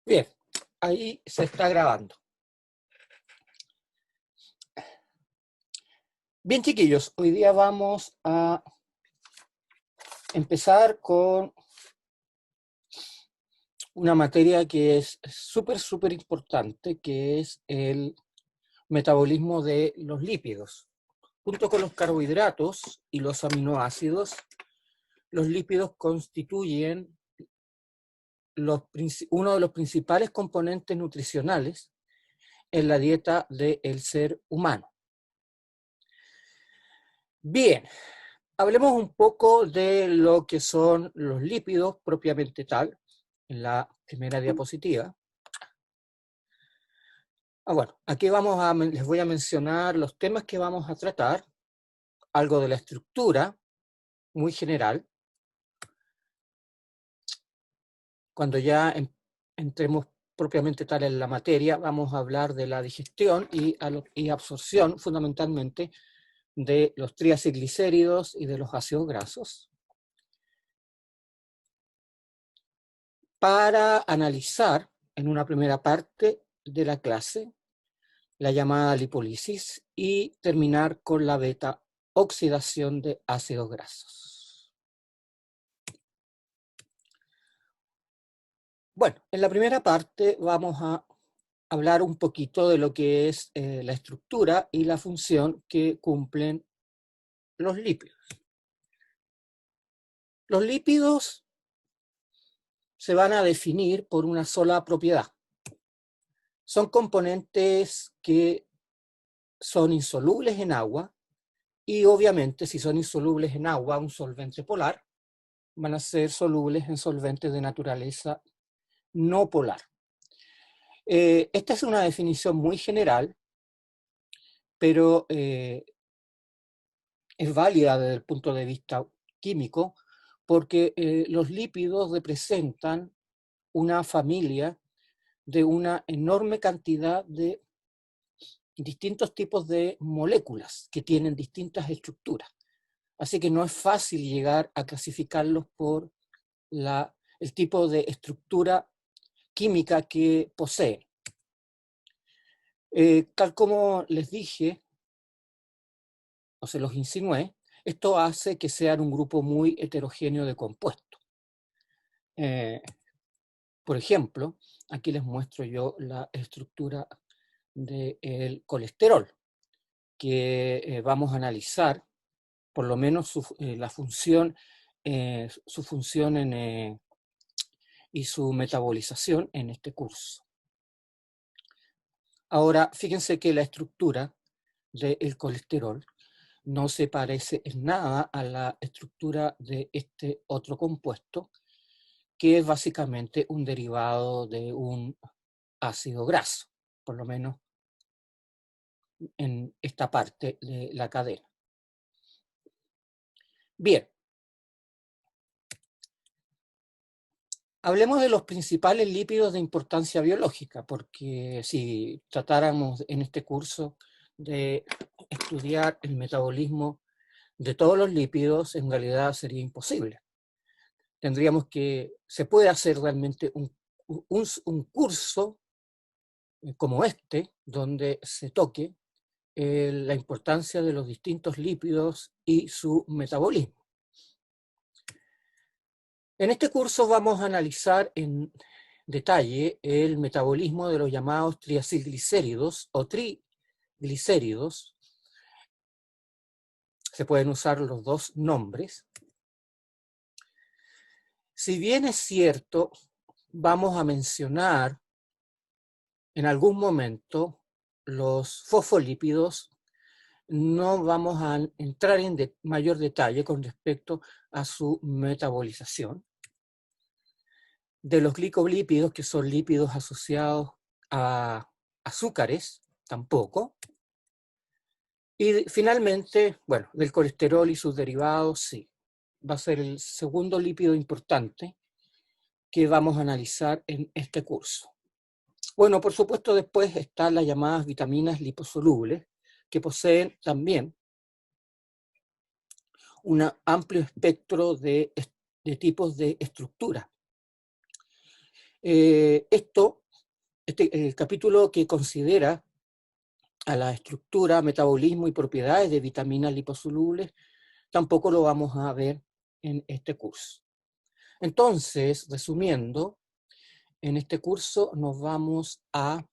Bien, ahí se está grabando. Bien, chiquillos, hoy día vamos a empezar con una materia que es súper importante, que es el metabolismo de los lípidos. Junto con los carbohidratos y los aminoácidos, los lípidos constituyen uno de los principales componentes nutricionales en la dieta del ser humano. Bien, hablemos un poco de lo que son los lípidos propiamente tal, en la primera diapositiva. Bueno, aquí les voy a mencionar los temas que vamos a tratar, algo de la estructura, muy general. Cuando ya entremos propiamente tal en la materia, vamos a hablar de la digestión y absorción, fundamentalmente, de los triacilglicéridos y de los ácidos grasos, para analizar en una primera parte de la clase la llamada lipólisis y terminar con la beta oxidación de ácidos grasos. Bueno, en la primera parte vamos a hablar un poquito de lo que es la estructura y la función que cumplen los lípidos. Los lípidos se van a definir por una sola propiedad. Son componentes que son insolubles en agua y obviamente si son insolubles en agua, un solvente polar, van a ser solubles en solventes de naturaleza no polar. Esta es una definición muy general, pero es válida desde el punto de vista químico, porque los lípidos representan una familia de una enorme cantidad de distintos tipos de moléculas que tienen distintas estructuras. Así que no es fácil llegar a clasificarlos por el tipo de estructura química que poseen. Tal como les dije, o se los insinué, esto hace que sean un grupo muy heterogéneo de compuestos. Por ejemplo, aquí les muestro yo la estructura del colesterol, que vamos a analizar, por lo menos su función y su metabolización en este curso. Ahora, fíjense que la estructura del colesterol no se parece en nada a la estructura de este otro compuesto, que es básicamente un derivado de un ácido graso, por lo menos en esta parte de la cadena. Bien. Hablemos de los principales lípidos de importancia biológica, porque si tratáramos en este curso de estudiar el metabolismo de todos los lípidos, en realidad sería imposible. Se puede hacer realmente un curso como este, donde se toque la importancia de los distintos lípidos y su metabolismo. En este curso vamos a analizar en detalle el metabolismo de los llamados triacilglicéridos o triglicéridos. Se pueden usar los dos nombres. Si bien es cierto, vamos a mencionar en algún momento los fosfolípidos, no vamos a entrar en mayor detalle con respecto a su metabolización. De los glicolípidos, que son lípidos asociados a azúcares, tampoco. Y finalmente, bueno, del colesterol y sus derivados, sí. Va a ser el segundo lípido importante que vamos a analizar en este curso. Bueno, por supuesto, después están las llamadas vitaminas liposolubles, que poseen también un amplio espectro de tipos de estructura. El capítulo que considera a la estructura, metabolismo y propiedades de vitaminas liposolubles, tampoco lo vamos a ver en este curso. Entonces, resumiendo, en este curso nos vamos a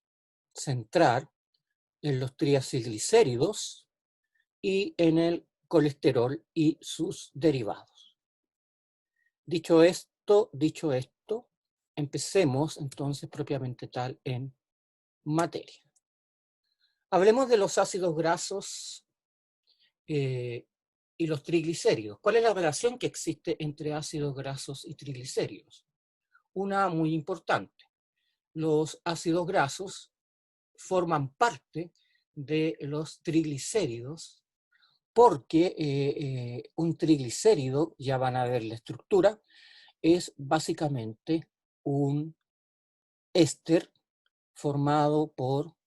centrar en los triacilglicéridos y en el colesterol y sus derivados. Dicho esto, empecemos entonces propiamente tal en materia. Hablemos de los ácidos grasos y los triglicéridos. ¿Cuál es la relación que existe entre ácidos grasos y triglicéridos? Una muy importante. Los ácidos grasos forman parte de los triglicéridos porque un triglicérido, ya van a ver la estructura, es básicamente un éster formado por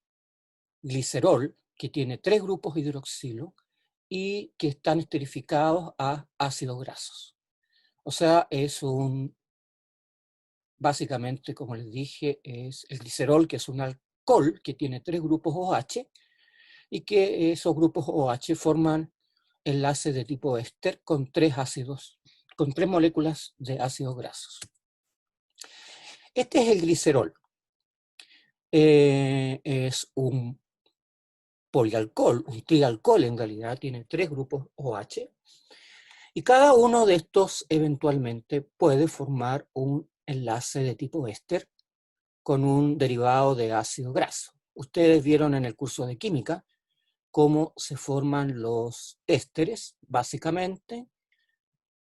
glicerol, que tiene 3 grupos hidroxilo y que están esterificados a ácidos grasos. O sea, básicamente, como les dije, es el glicerol, que es un alcohol que tiene 3 grupos OH, y que esos grupos OH forman enlaces de tipo éster con 3 moléculas de ácidos grasos. Este es el glicerol. Es un polialcohol, un trialcohol en realidad, tiene 3 grupos OH, y cada uno de estos eventualmente puede formar un enlace de tipo éster con un derivado de ácido graso. Ustedes vieron en el curso de química cómo se forman los ésteres, básicamente.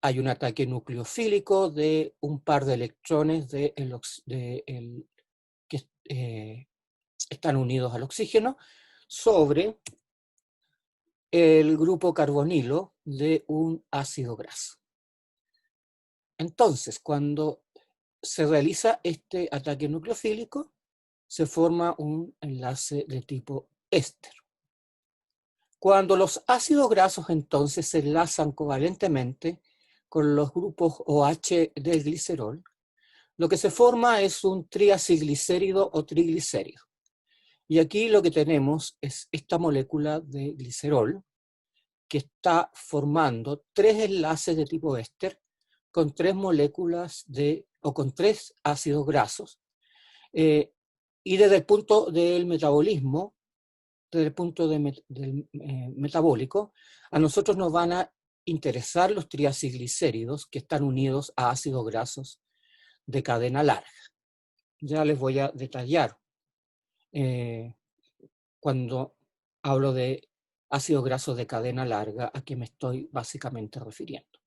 Hay un ataque nucleofílico de un par de electrones que están unidos al oxígeno sobre el grupo carbonilo de un ácido graso. Entonces, cuando se realiza este ataque nucleofílico, se forma un enlace de tipo éster. Cuando los ácidos grasos entonces se enlazan covalentemente con los grupos OH del glicerol, lo que se forma es un triacilglicérido o triglicérido. Y aquí lo que tenemos es esta molécula de glicerol que está formando 3 enlaces de tipo éster con 3 moléculas con 3 ácidos grasos. Y desde el punto del metabolismo, desde el punto metabólico, a nosotros nos van a interesar los triacilglicéridos que están unidos a ácidos grasos de cadena larga. Ya les voy a detallar cuando hablo de ácidos grasos de cadena larga a qué me estoy básicamente refiriendo.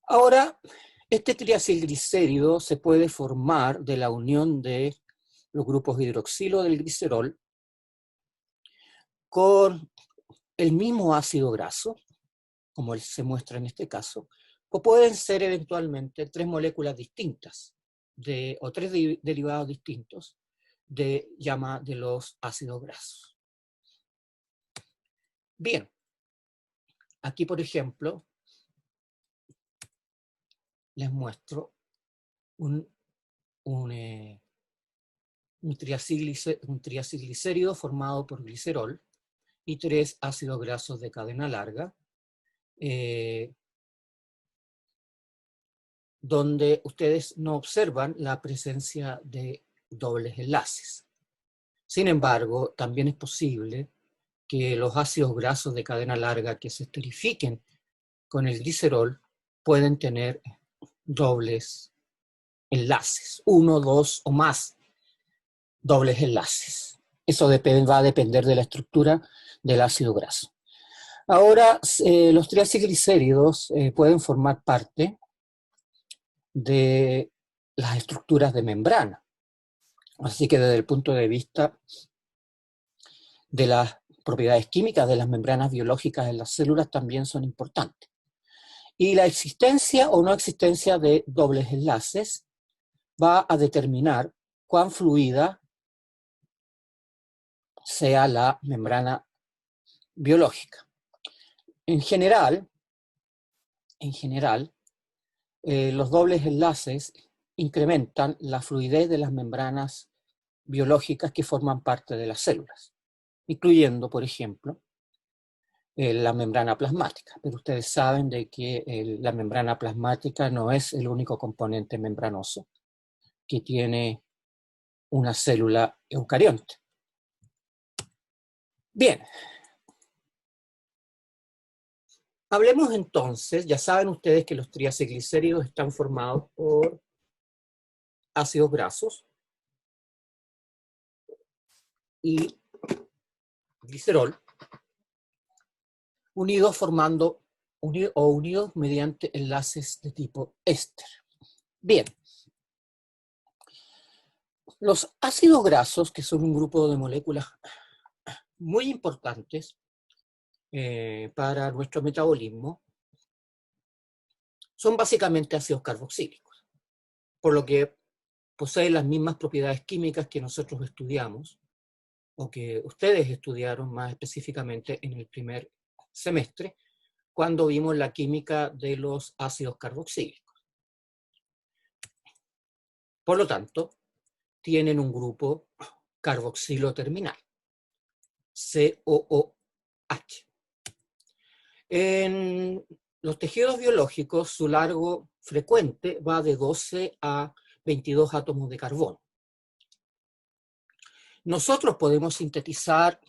Ahora, este triacilglicérido se puede formar de la unión de los grupos hidroxilo del glicerol con el mismo ácido graso, como se muestra en este caso, o pueden ser eventualmente 3 moléculas distintas o 3 derivados distintos de los ácidos grasos. Bien, aquí por ejemplo les muestro un triacilglicérido formado por glicerol y 3 ácidos grasos de cadena larga, donde ustedes no observan la presencia de dobles enlaces. Sin embargo, también es posible que los ácidos grasos de cadena larga que se esterifiquen con el glicerol pueden tener dobles enlaces, 1, 2 o más dobles enlaces. Eso va a depender de la estructura del ácido graso. Ahora, los triacilglicéridos pueden formar parte de las estructuras de membrana. Así que desde el punto de vista de las propiedades químicas de las membranas biológicas en las células también son importantes. Y la existencia o no existencia de dobles enlaces va a determinar cuán fluida sea la membrana biológica. En general, los dobles enlaces incrementan la fluidez de las membranas biológicas que forman parte de las células, incluyendo, por ejemplo, la membrana plasmática. Pero ustedes saben de que la membrana plasmática no es el único componente membranoso que tiene una célula eucarionte. Bien. Hablemos entonces, ya saben ustedes que los triacilglicéridos están formados por ácidos grasos y glicerol, unidos mediante enlaces de tipo éster. Bien. Los ácidos grasos, que son un grupo de moléculas muy importantes para nuestro metabolismo, son básicamente ácidos carboxílicos, por lo que poseen las mismas propiedades químicas que nosotros estudiamos, o que ustedes estudiaron más específicamente en el primer semestre, cuando vimos la química de los ácidos carboxílicos. Por lo tanto, tienen un grupo carboxilo terminal, COOH. En los tejidos biológicos, su largo frecuente va de 12 a 22 átomos de carbono. Nosotros podemos sintetizar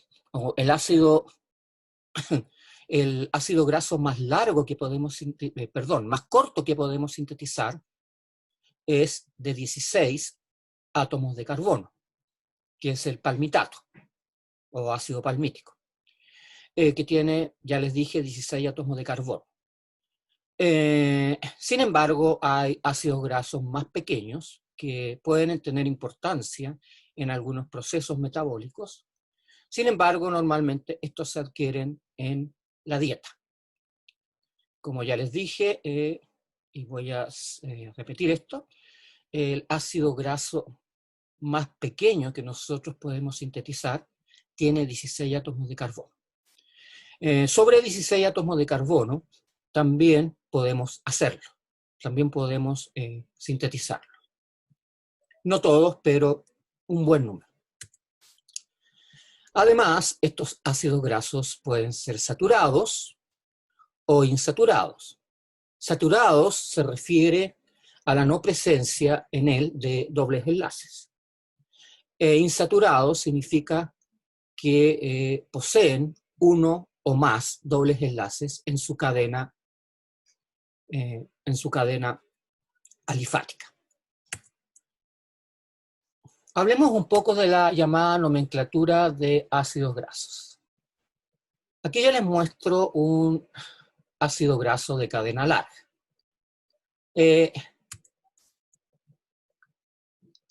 el ácido graso más largo que podemos, más corto que podemos sintetizar es de 16 átomos de carbono, que es el palmitato, o ácido palmítico, que tiene, ya les dije, 16 átomos de carbono. Sin embargo, hay ácidos grasos más pequeños que pueden tener importancia en algunos procesos metabólicos. Sin embargo, normalmente estos se adquieren en la dieta. Como ya les dije, y voy a repetir esto, el ácido graso más pequeño que nosotros podemos sintetizar tiene 16 átomos de carbono. Sobre 16 átomos de carbono también podemos hacerlo, también podemos sintetizarlo. No todos, pero un buen número. Además, estos ácidos grasos pueden ser saturados o insaturados. Saturados se refiere a la no presencia en él de dobles enlaces. Insaturados significa que poseen uno o más dobles enlaces en su cadena alifática. Hablemos un poco de la llamada nomenclatura de ácidos grasos. Aquí ya les muestro un ácido graso de cadena larga.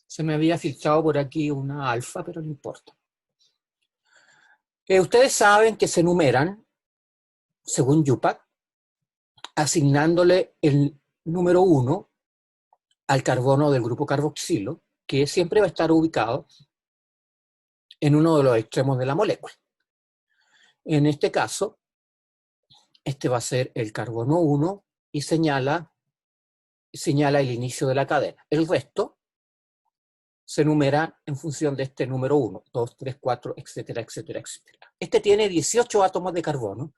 Se me había filtrado por aquí una alfa, pero no importa. Ustedes saben que se numeran, según Yupac, asignándole el número 1 al carbono del grupo carboxilo, que siempre va a estar ubicado en uno de los extremos de la molécula. En este caso, este va a ser el carbono 1 y señala el inicio de la cadena. El resto se numera en función de este número 1, 2, 3, 4, etcétera, etcétera, etcétera. Este tiene 18 átomos de carbono.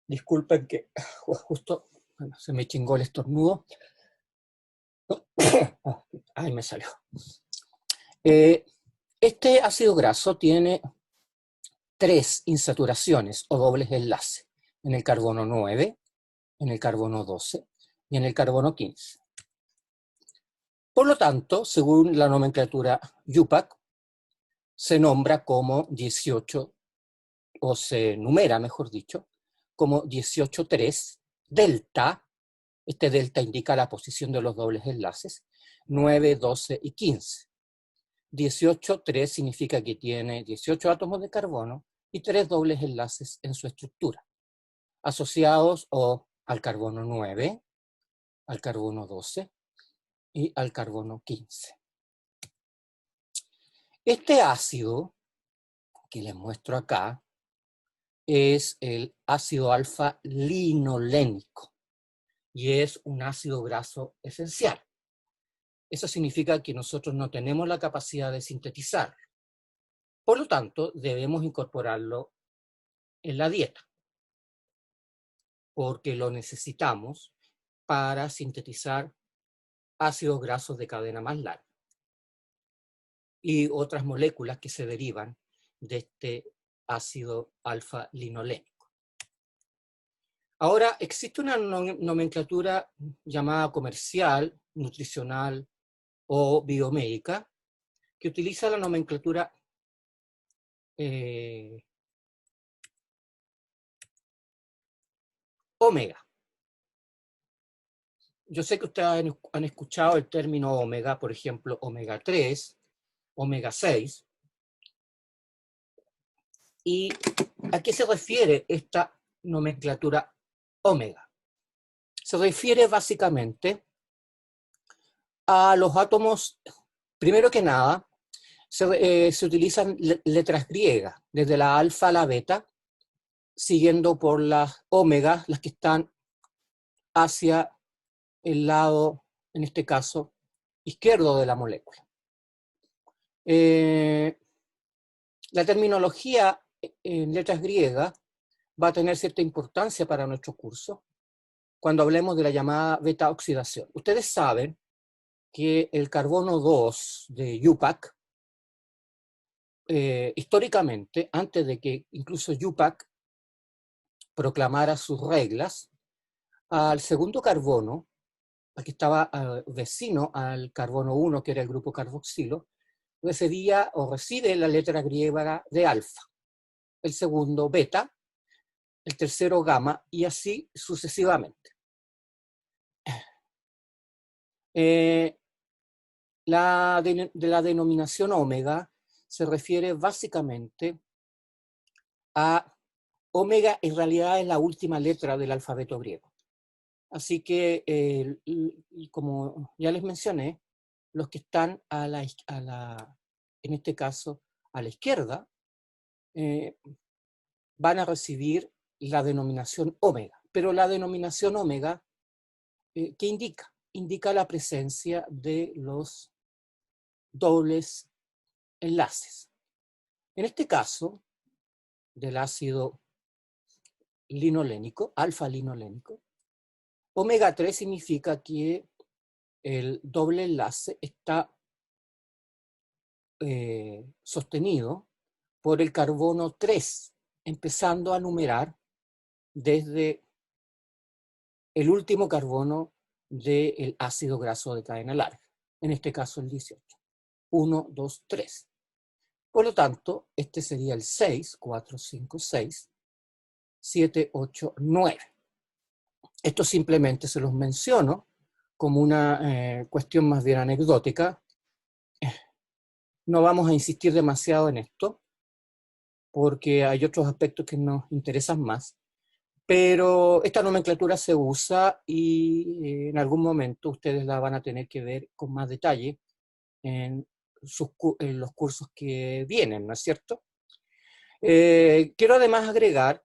Disculpen que justo se me chingó el estornudo. Ay, me salió. Este ácido graso tiene 3 insaturaciones o dobles enlaces en el carbono 9, en el carbono 12 y en el carbono 15. Por lo tanto, según la nomenclatura Yupac, se nombra como 18, o se numera, mejor dicho, como 18,3 delta. Este delta indica la posición de los dobles enlaces, 9, 12 y 15. 18,3 significa que tiene 18 átomos de carbono y 3 dobles enlaces en su estructura, asociados o al carbono 9, al carbono 12 y al carbono 15. Este ácido que les muestro acá es el ácido alfa linolénico. y es un ácido graso esencial. Eso significa que nosotros no tenemos la capacidad de sintetizarlo. Por lo tanto, debemos incorporarlo en la dieta, porque lo necesitamos para sintetizar ácidos grasos de cadena más larga y otras moléculas que se derivan de este ácido alfa-linolénico. Ahora, existe una nomenclatura llamada comercial, nutricional o biomédica que utiliza la nomenclatura omega. Yo sé que ustedes han escuchado el término omega, por ejemplo, omega 3, omega 6. ¿Y a qué se refiere esta nomenclatura omega? Se refiere básicamente a los átomos, primero que nada, se utilizan letras griegas, desde la alfa a la beta, siguiendo por las omegas, las que están hacia el lado, en este caso, izquierdo de la molécula. La terminología en letras griegas va a tener cierta importancia para nuestro curso cuando hablemos de la llamada beta oxidación. Ustedes saben que el carbono 2 de IUPAC, históricamente, antes de que incluso IUPAC proclamara sus reglas, al segundo carbono, que estaba vecino al carbono 1, que era el grupo carboxilo, recibía o recibe la letra griega de alfa, el segundo beta, el tercero gamma, y así sucesivamente. La denominación omega se refiere básicamente a omega, en realidad es la última letra del alfabeto griego. Así que, como ya les mencioné, los que están en este caso, a la izquierda, van a recibir la denominación omega. Pero la denominación omega, ¿qué indica? Indica la presencia de los dobles enlaces. En este caso, del ácido linolénico, alfa-linolénico, omega 3 significa que el doble enlace está sostenido por el carbono 3, empezando a numerar desde el último carbono del ácido graso de cadena larga, en este caso el 18. 1, 2, 3. Por lo tanto, este sería el 6, 4, 5, 6, 7, 8, 9. Esto simplemente se los menciono como una cuestión más bien anecdótica. No vamos a insistir demasiado en esto, porque hay otros aspectos que nos interesan más. Pero esta nomenclatura se usa y en algún momento ustedes la van a tener que ver con más detalle en los cursos que vienen, ¿no es cierto? Quiero además agregar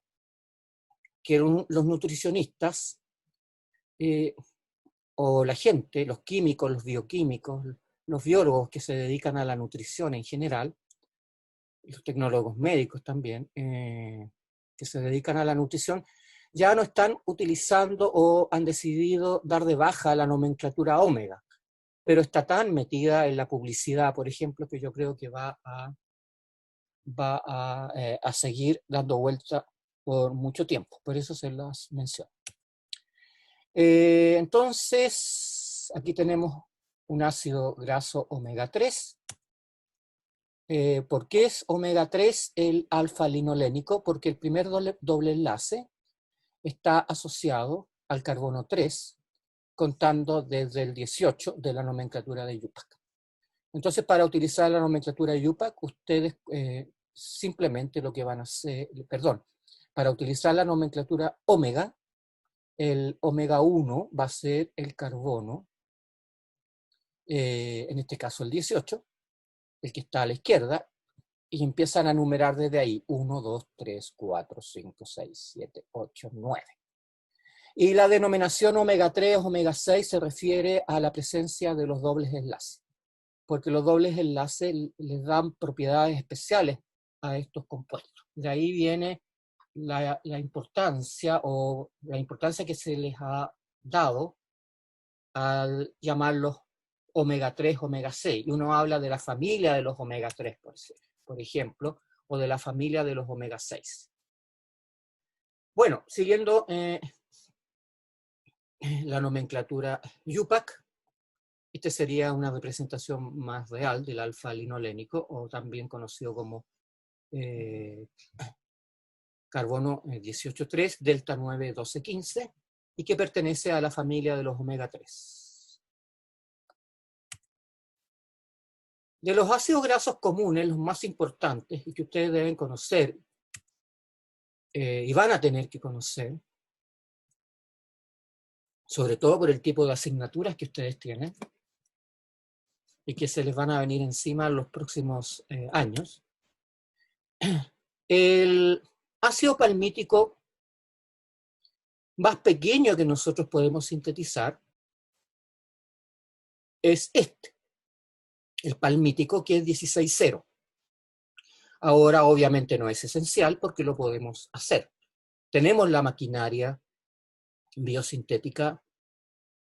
que los nutricionistas o la gente, los químicos, los bioquímicos, los biólogos que se dedican a la nutrición en general, los tecnólogos médicos también, que se dedican a la nutrición, ya no están utilizando o han decidido dar de baja la nomenclatura omega, pero está tan metida en la publicidad, por ejemplo, que yo creo que va a seguir dando vuelta por mucho tiempo, por eso se las menciono. Entonces, aquí tenemos un ácido graso omega 3. ¿Por qué es omega 3 el alfa-linolénico? Porque el primer doble enlace está asociado al carbono 3, contando desde el 18 de la nomenclatura de IUPAC. Entonces, para utilizar la nomenclatura de IUPAC, ustedes simplemente lo que van a hacer, perdón, para utilizar la nomenclatura omega, el omega 1 va a ser el carbono, en este caso el 18, el que está a la izquierda, y empiezan a numerar desde ahí, 1, 2, 3, 4, 5, 6, 7, 8, 9. Y la denominación omega 3, omega 6 se refiere a la presencia de los dobles enlaces, porque los dobles enlaces les dan propiedades especiales a estos compuestos. De ahí viene la importancia o la importancia que se les ha dado al llamarlos omega 3, omega 6. Y uno habla de la familia de los omega 3, por ejemplo, o de la familia de los omega 6. Bueno, siguiendo la nomenclatura UPAC, esta sería una representación más real del alfa-linolénico, o también conocido como carbono 18,3, delta 9, 12, 15, y que pertenece a la familia de los omega 3. De los ácidos grasos comunes, los más importantes, y que ustedes deben conocer, y van a tener que conocer, sobre todo por el tipo de asignaturas que ustedes tienen, y que se les van a venir encima en los próximos años. El ácido palmítico más pequeño que nosotros podemos sintetizar es este, el palmítico, que es 16,0. Ahora, obviamente, no es esencial porque lo podemos hacer. Tenemos la maquinaria biosintética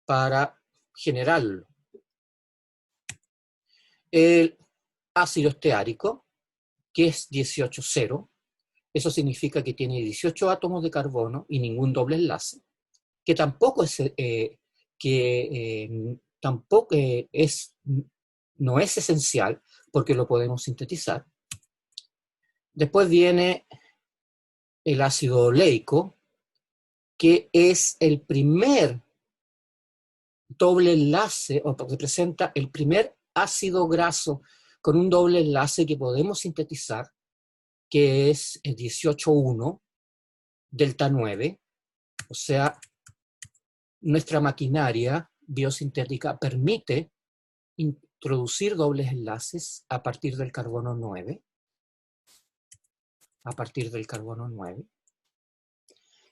para generarlo. El ácido esteárico, que es 18,0, eso significa que tiene 18 átomos de carbono y ningún doble enlace, que tampoco no es esencial porque lo podemos sintetizar. Después viene el ácido oleico, que es el primer doble enlace, o representa el primer ácido graso con un doble enlace que podemos sintetizar, que es el 18,1, delta 9, o sea, nuestra maquinaria biosintética permite introducir dobles enlaces a partir del carbono 9,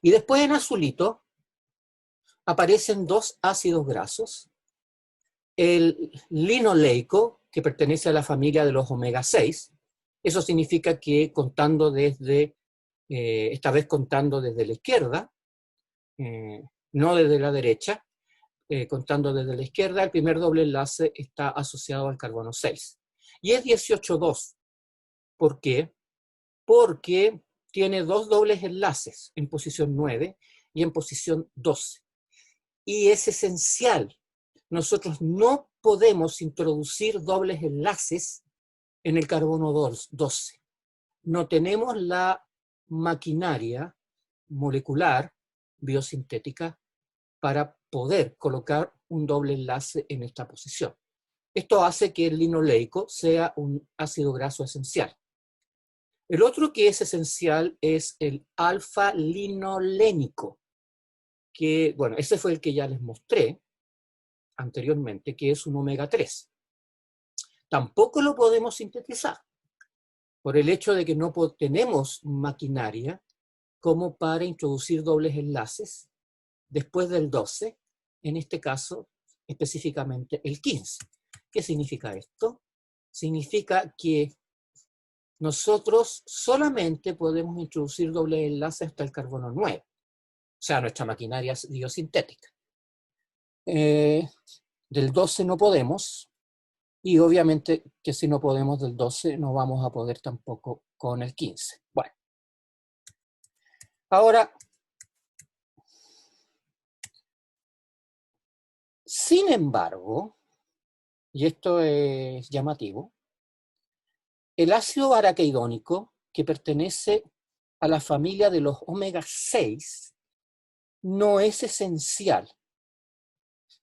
y después en azulito aparecen dos ácidos grasos, el linoleico, que pertenece a la familia de los omega 6, eso significa que contando desde, esta vez contando desde la izquierda, no desde la derecha, contando desde la izquierda, el primer doble enlace está asociado al carbono 6. Y es 18,2. ¿Por qué? Porque tiene dos dobles enlaces, en posición 9 y en posición 12. Y es esencial. Nosotros no podemos introducir dobles enlaces en el carbono 12. No tenemos la maquinaria molecular biosintética para poder colocar un doble enlace en esta posición. Esto hace que el linoleico sea un ácido graso esencial. El otro que es esencial es el alfa-linolénico, que, bueno, ese fue el que ya les mostré anteriormente, que es un omega 3. Tampoco lo podemos sintetizar, por el hecho de que no tenemos maquinaria como para introducir dobles enlaces después del 12, en este caso específicamente el 15. ¿Qué significa esto? Significa que nosotros solamente podemos introducir dobles enlaces hasta el carbono 9, o sea, nuestra maquinaria biosintética. Del 12 no podemos, y obviamente que si no podemos del 12 no vamos a poder tampoco con el 15. Bueno, ahora, sin embargo, y esto es llamativo, el ácido araquidónico, que pertenece a la familia de los omega 6, no es esencial,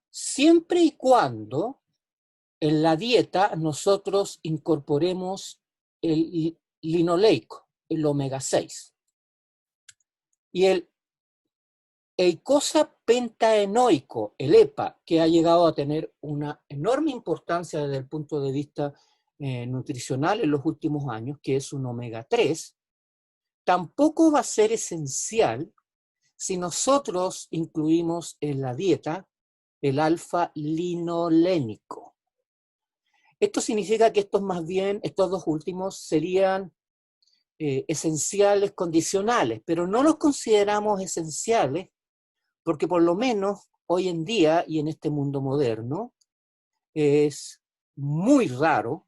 siempre y cuando en la dieta nosotros incorporemos el linoleico, el omega 6. Y el eicosa pentaenoico, el EPA, que ha llegado a tener una enorme importancia desde el punto de vista nutricional en los últimos años, que es un omega 3, tampoco va a ser esencial si nosotros incluimos en la dieta el alfa-linolénico. Esto significa que estos dos últimos serían esenciales condicionales, pero no los consideramos esenciales porque por lo menos hoy en día y en este mundo moderno es muy raro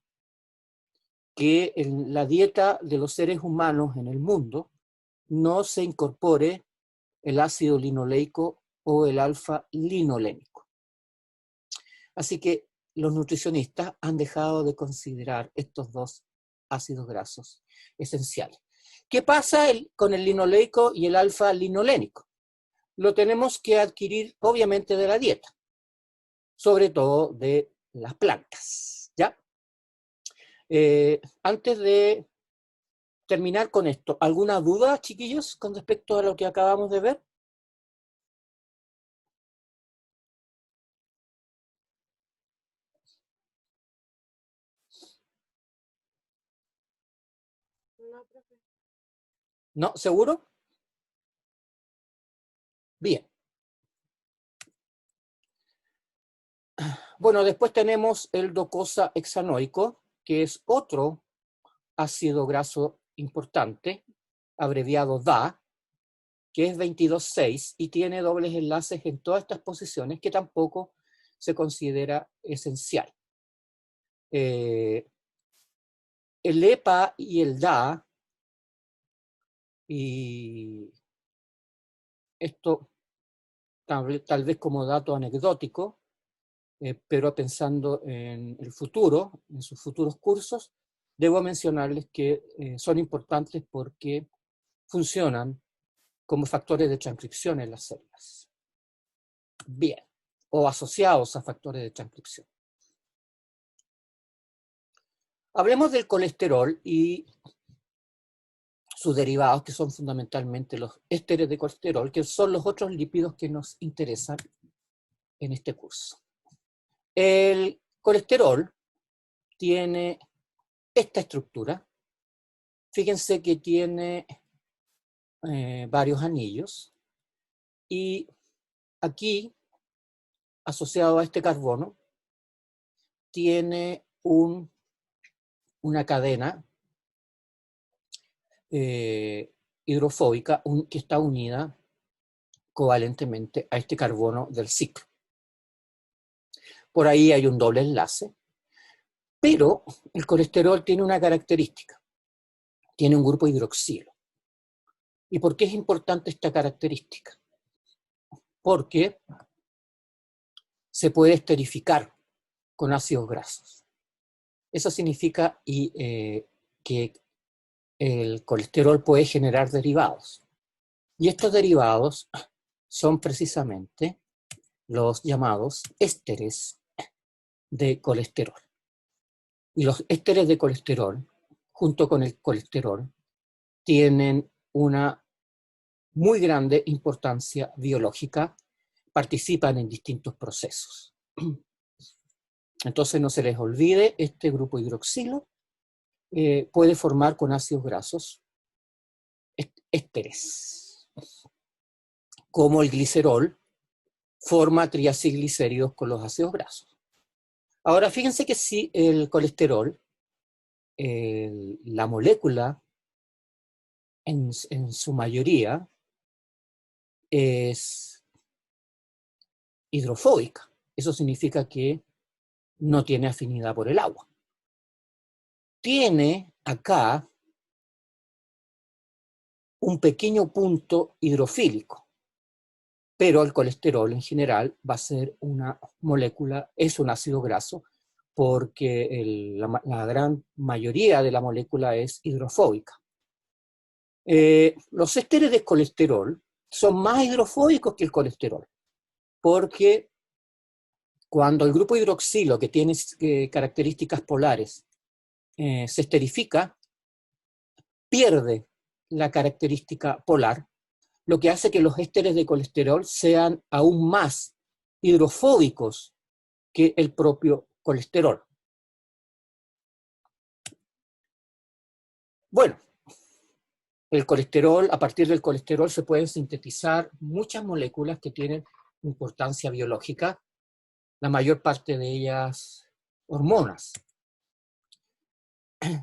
que en la dieta de los seres humanos en el mundo no se incorpore el ácido linoleico o el alfa-linolénico. Así que los nutricionistas han dejado de considerar estos dos ácidos grasos esenciales. ¿Qué pasa con el linoleico y el alfa-linolénico? Lo tenemos que adquirir obviamente de la dieta, sobre todo de las plantas, ¿ya? Antes de terminar con esto, ¿alguna duda, chiquillos, con respecto a lo que acabamos de ver? ¿No? ¿Seguro? Bien. Bueno, después tenemos el docosa hexanoico, que es otro ácido graso importante, abreviado DA, que es 22,6 y tiene dobles enlaces en todas estas posiciones que tampoco se considera esencial. El EPA y el DA, y esto tal vez como dato anecdótico, pero pensando en el futuro, en sus futuros cursos, debo mencionarles que son importantes porque funcionan como factores de transcripción en las células. Bien, o asociados a factores de transcripción. Hablemos del colesterol y sus derivados, que son fundamentalmente los ésteres de colesterol, que son los otros lípidos que nos interesan en este curso. El colesterol tiene esta estructura. Fíjense que tiene varios anillos y aquí, asociado a este carbono, tiene una cadena hidrofóbica que está unida covalentemente a este carbono del ciclo. Por ahí hay un doble enlace, pero el colesterol tiene una característica, tiene un grupo hidroxilo. ¿Y por qué es importante esta característica? Porque se puede esterificar con ácidos grasos. Eso significa que el colesterol puede generar derivados. Y estos derivados son precisamente los llamados ésteres de colesterol. Y los ésteres de colesterol, junto con el colesterol, tienen una muy grande importancia biológica, participan en distintos procesos. Entonces no se les olvide, este grupo hidroxilo puede formar con ácidos grasos ésteres, como el glicerol forma triacilglicéridos con los ácidos grasos. Ahora fíjense que si el colesterol, la molécula en su mayoría es hidrofóbica, eso significa que no tiene afinidad por el agua. Tiene acá un pequeño punto hidrofílico, pero el colesterol en general va a ser una molécula, es un ácido graso, porque la gran mayoría de la molécula es hidrofóbica. Los ésteres de colesterol son más hidrofóbicos que el colesterol, porque cuando el grupo hidroxilo, que tiene características polares, se esterifica, pierde la característica polar, lo que hace que los ésteres de colesterol sean aún más hidrofóbicos que el propio colesterol. Bueno, El colesterol, a partir del colesterol se pueden sintetizar muchas moléculas que tienen importancia biológica, la mayor parte de ellas hormonas,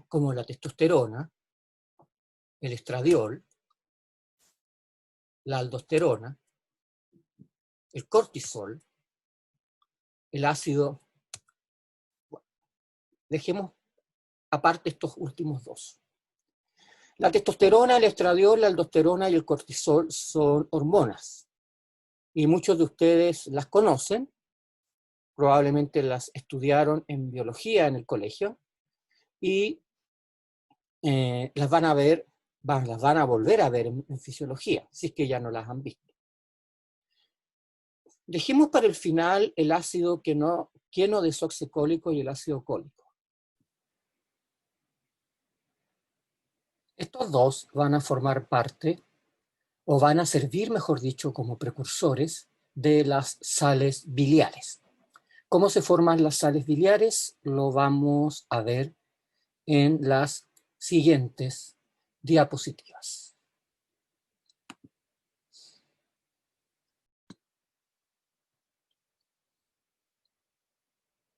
como la testosterona, el estradiol, la aldosterona, el cortisol, el ácido. Dejemos aparte estos últimos dos. La testosterona, el estradiol, la aldosterona y el cortisol son hormonas. Y muchos de ustedes las conocen, probablemente las estudiaron en biología en el colegio, y las van a ver, las van a volver a ver en fisiología, si es que ya no las han visto. Dejemos para el final el ácido quienodesoxicólico y el ácido cólico. Estos dos van a formar parte, o van a servir, mejor dicho, como precursores de las sales biliares. ¿Cómo se forman las sales biliares? Lo vamos a ver en las siguientes diapositivas.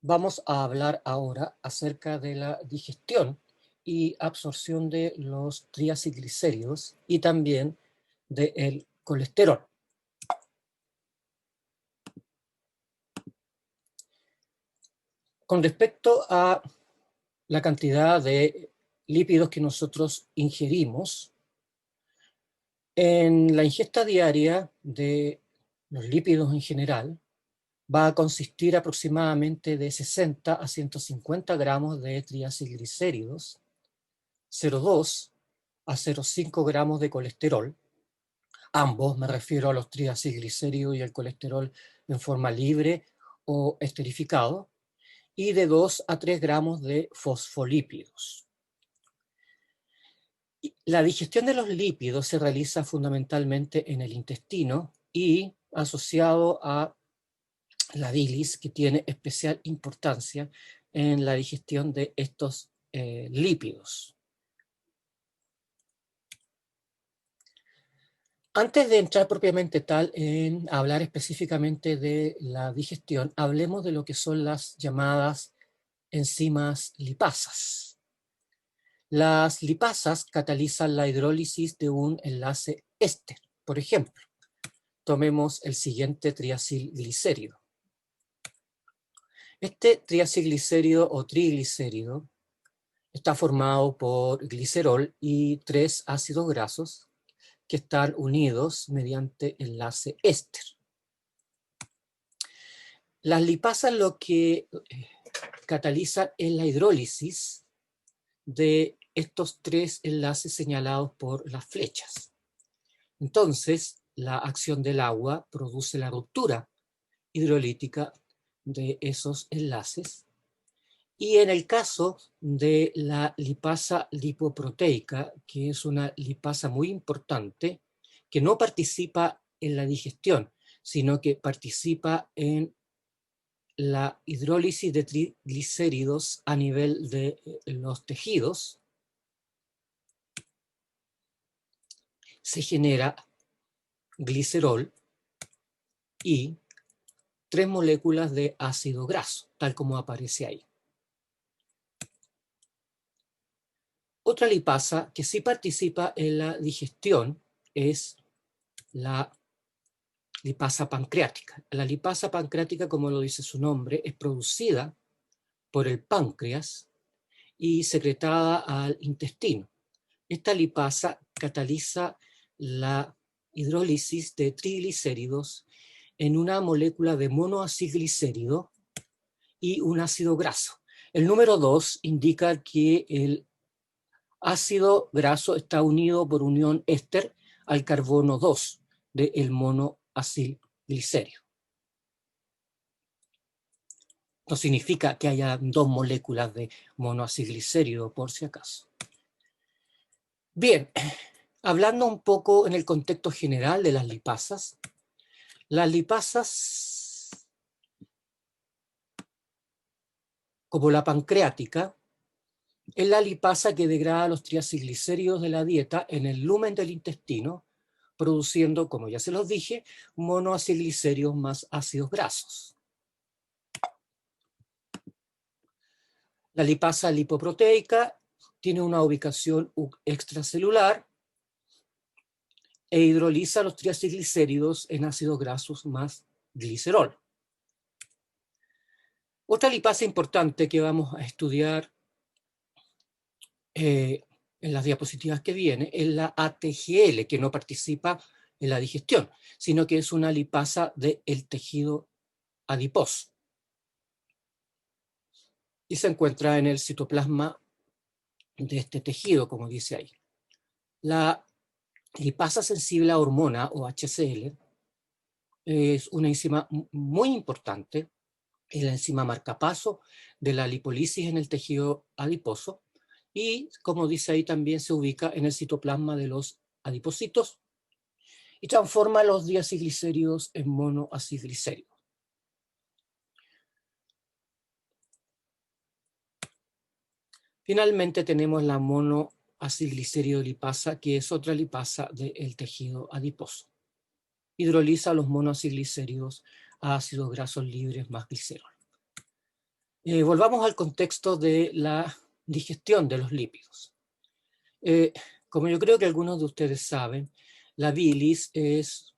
Vamos a hablar ahora acerca de la digestión y absorción de los triacilglicéridos y también del colesterol. Con respecto a la cantidad de lípidos que nosotros ingerimos, en la ingesta diaria de los lípidos en general, va a consistir aproximadamente de 60 a 150 gramos de triacilglicéridos, 0,2 a 0,5 gramos de colesterol, ambos me refiero a los triacilglicéridos y el colesterol en forma libre o esterificado, y de 2 a 3 gramos de fosfolípidos. La digestión de los lípidos se realiza fundamentalmente en el intestino y asociado a la bilis, que tiene especial importancia en la digestión de estos lípidos. Antes de entrar propiamente tal en hablar específicamente de la digestión, hablemos de lo que son las llamadas enzimas lipasas. Las lipasas catalizan la hidrólisis de un enlace éster. Por ejemplo, tomemos el siguiente triacilglicérido. Este triacilglicérido o triglicérido está formado por glicerol y 3 ácidos grasos que están unidos mediante enlace éster. Las lipasas lo que catalizan es la hidrólisis de estos 3 enlaces señalados por las flechas. Entonces, la acción del agua produce la ruptura hidrolítica de esos enlaces. Y en el caso de la lipasa lipoproteica, que es una lipasa muy importante, que no participa en la digestión, sino que participa en la hidrólisis de triglicéridos a nivel de los tejidos, se genera glicerol y 3 moléculas de ácido graso, tal como aparece ahí. Otra lipasa que sí participa en la digestión es la lipasa pancreática. La lipasa pancreática, como lo dice su nombre, es producida por el páncreas y secretada al intestino. Esta lipasa cataliza la hidrólisis de triglicéridos en una molécula de monoacilglicérido y un ácido graso. El número 2 indica que el ácido graso está unido por unión éster al carbono 2 del monoacilglicérido. No significa que haya 2 moléculas de monoacilglicérido, por si acaso. Bien, hablando un poco en el contexto general de las lipasas como la pancreática, es la lipasa que degrada los triacilglicéridos de la dieta en el lumen del intestino, produciendo, como ya se los dije, monoacilglicéridos más ácidos grasos. La lipasa lipoproteica tiene una ubicación extracelular e hidroliza los triacilglicéridos en ácidos grasos más glicerol. Otra lipasa importante que vamos a estudiar en las diapositivas que viene es la ATGL, que no participa en la digestión, sino que es una lipasa del tejido adiposo. Y se encuentra en el citoplasma de este tejido, como dice ahí. La lipasa sensible a hormona, o HCl, es una enzima muy importante, es la enzima marcapaso de la lipólisis en el tejido adiposo, y como dice ahí también se ubica en el citoplasma de los adipocitos y transforma los diacilglicéridos en monoacilglicéridos. Finalmente tenemos la monoacilgliceridolipasa, que es otra lipasa del tejido adiposo. Hidroliza los monoacilglicéridos a ácidos grasos libres más glicerol. Volvamos al contexto de la digestión de los lípidos. Como yo creo que algunos de ustedes saben, la bilis es,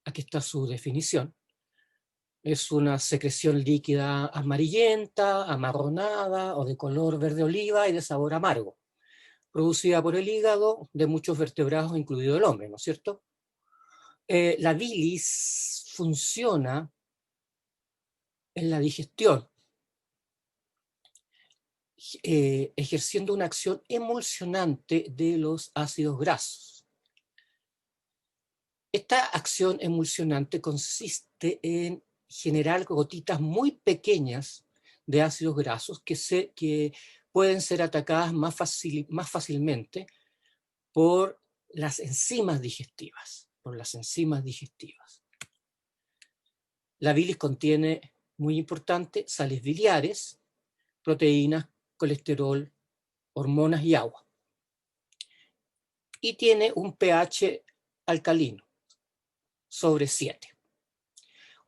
aquí está su definición, es una secreción líquida amarillenta, amarronada o de color verde oliva y de sabor amargo, producida por el hígado de muchos vertebrados, incluido el hombre, ¿no es cierto? La bilis funciona en la digestión, ejerciendo una acción emulsionante de los ácidos grasos. Esta acción emulsionante consiste en generar gotitas muy pequeñas de ácidos grasos que pueden ser atacadas más fácilmente por las enzimas digestivas, La bilis contiene, muy importante, sales biliares, proteínas, colesterol, hormonas y agua. Y tiene un pH alcalino, sobre 7.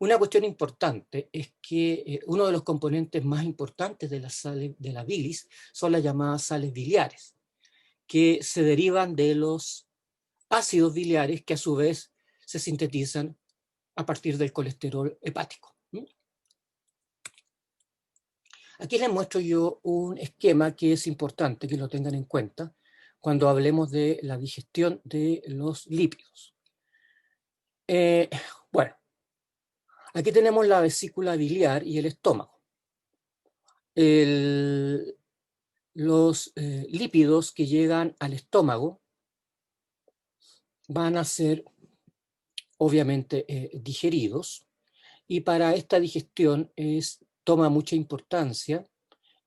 Una cuestión importante es que uno de los componentes más importantes de la bilis son las llamadas sales biliares, que se derivan de los ácidos biliares que a su vez se sintetizan a partir del colesterol hepático. Aquí les muestro yo un esquema que es importante que lo tengan en cuenta cuando hablemos de la digestión de los lípidos. Bueno, aquí tenemos la vesícula biliar y el estómago. Los lípidos que llegan al estómago van a ser obviamente digeridos, y para esta digestión toma mucha importancia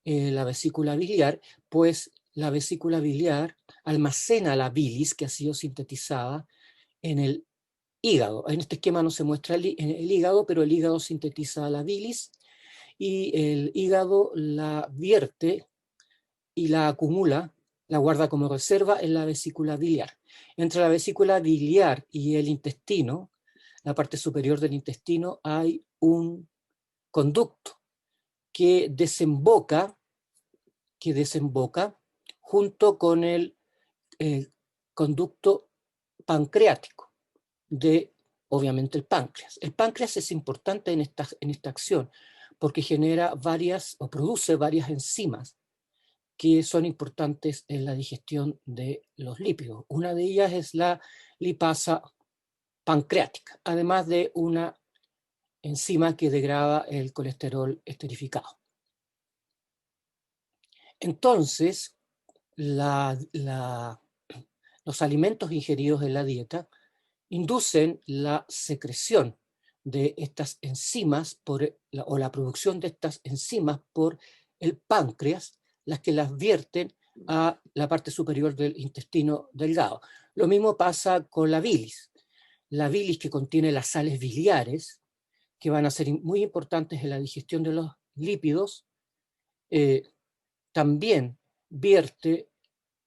la vesícula biliar, pues la vesícula biliar almacena la bilis que ha sido sintetizada en el hígado. En este esquema no se muestra el hígado, pero el hígado sintetiza la bilis y el hígado la vierte y la acumula, la guarda como reserva en la vesícula biliar. Entre la vesícula biliar y el intestino, la parte superior del intestino, hay un conducto que desemboca junto con el conducto pancreático de, obviamente, el páncreas. El páncreas es importante en esta acción porque genera produce varias enzimas que son importantes en la digestión de los lípidos. Una de ellas es la lipasa pancreática, además de una enzima que degrada el colesterol esterificado. Entonces, los alimentos ingeridos en la dieta inducen la secreción de estas enzimas o la producción de estas enzimas por el páncreas, las que las vierten a la parte superior del intestino delgado. Lo mismo pasa con la bilis. La bilis, que contiene las sales biliares, que van a ser muy importantes en la digestión de los lípidos, también vierte